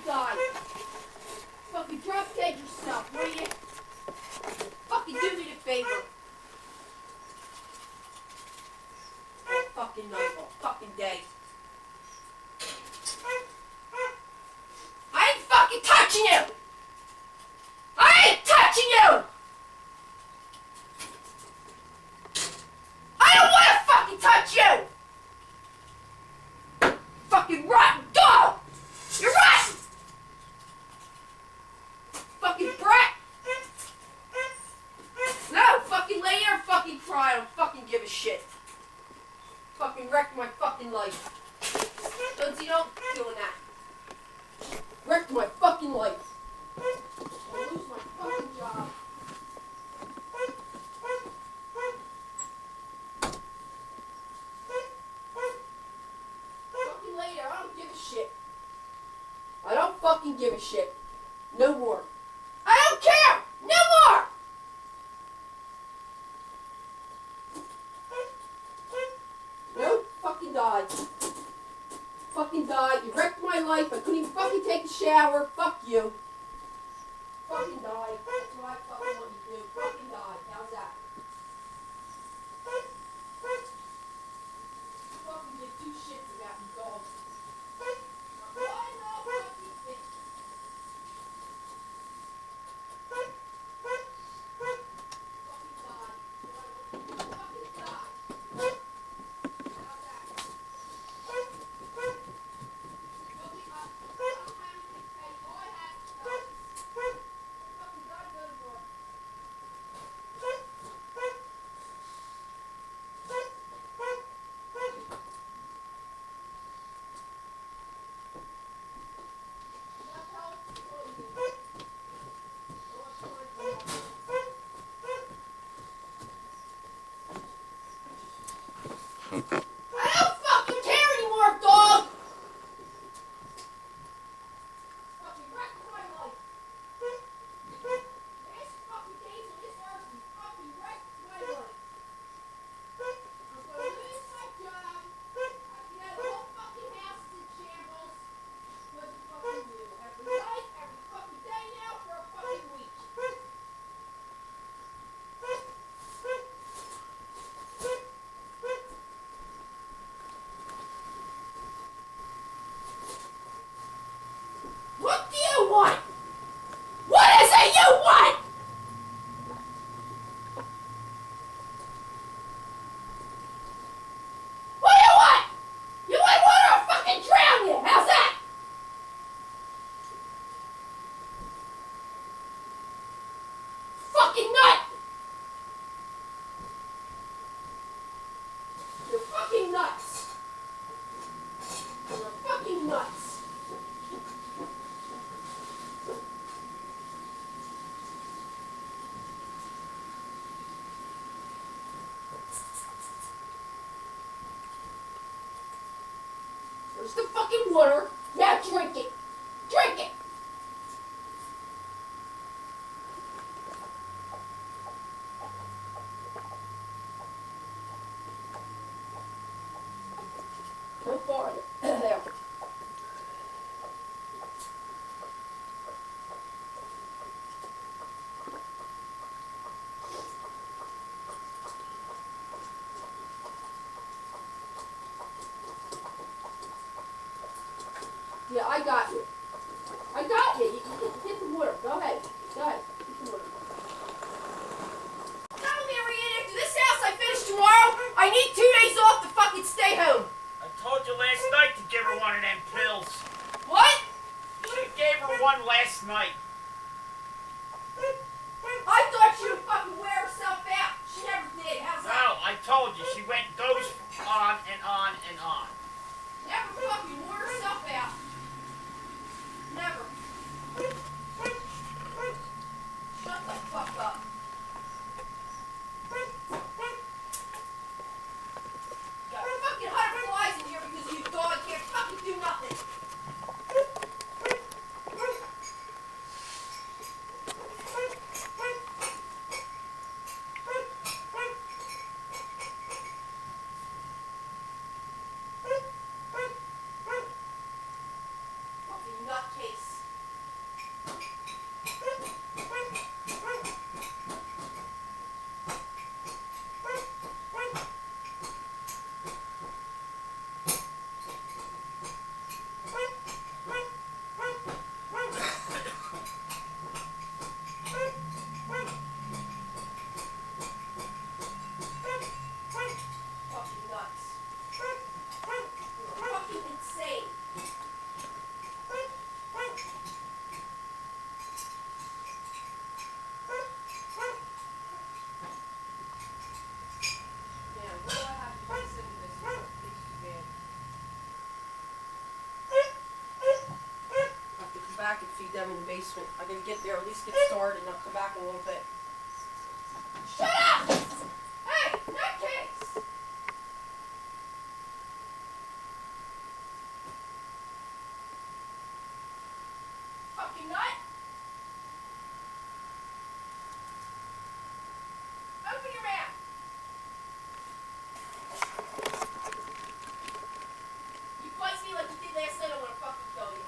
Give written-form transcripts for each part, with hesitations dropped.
die. Fucking drop dead yourself, will you? Fucking do me the favor. All fucking night, all fucking day. I ain't fucking touching you! I ain't touching you! I don't want to fucking touch you! Fucking rotten dog! You're rotten! Fucking brat! No, fucking lay there and fucking cry. I don't fucking give a shit. Fucking wrecked my fucking life. Lindsay, don't doing that. Wrecked my fucking life. I'll lose my fucking job. Fucking lay there. I don't give a shit. I don't fucking give a shit. No more. I don't care! No more! No, fucking died. Fucking died. You wrecked my life. I couldn't even fucking take a shower. Fuck you. Fucking died. That's what I fucking want you to do. Fucking died. How's that? Fucking give two shits about you dogs. I know fucking thing. Fucking died. Fucking died. How's that? Fucking I don't have anything to pay. All I have is fucking gotta go to work. That's how it's supposed to be. I don't fucking care anymore, dog! Fucking wrecked my life. This fucking days on this earth has fucking wrecked my life. I'm gonna lose my job. The whole fucking house is in shambles. What the fucking do? Every night, every fucking day now for a fucking week. What do you want? What is it you want? What do you want? You want water or fucking drown you? How's that? Fucking nut! You're fucking nuts. You're fucking nuts. Where's the fucking water? Now drink it. Drink it. No farther. There. Yeah, I got you. I got you. You get the water. Go ahead. Go ahead. Get the water. Tell me, Marianne, after this house I finish tomorrow, I need 2 days off to fucking stay home. I told you last night to give her one of them pills. What? You should have gave her one last night. I thought she would fucking wear herself out. She never did. How's that? No, I told you. She goes on and on and on. Never fucking wore herself out. Never. Shut the fuck up. Got fucking 100 flies in here because you dog can't fucking do nothing. back and feed them in the basement. I gotta get there, at least get started, and I'll come back in a little bit. Shut up! Hey, nutcase! Fucking nut! Open your mouth! You bite me like you did last night, I'm gonna fucking kill you.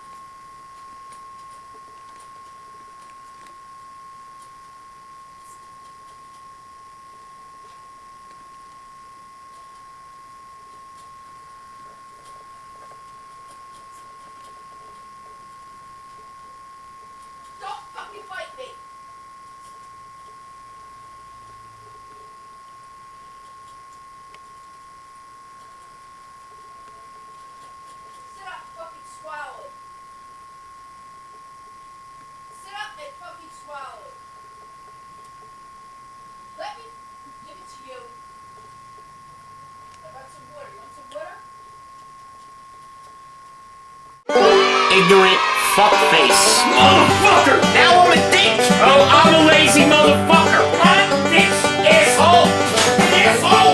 Don't fucking bite me! Sit up and fucking swallow it. Sit up and fucking swallow it. Let me give it to you. I got some water. You want some water? Ignorant fuckface. Motherfucker! Now I'm a dick! Oh, I'm a lazy motherfucker! I'm a bitch! Asshole! Asshole!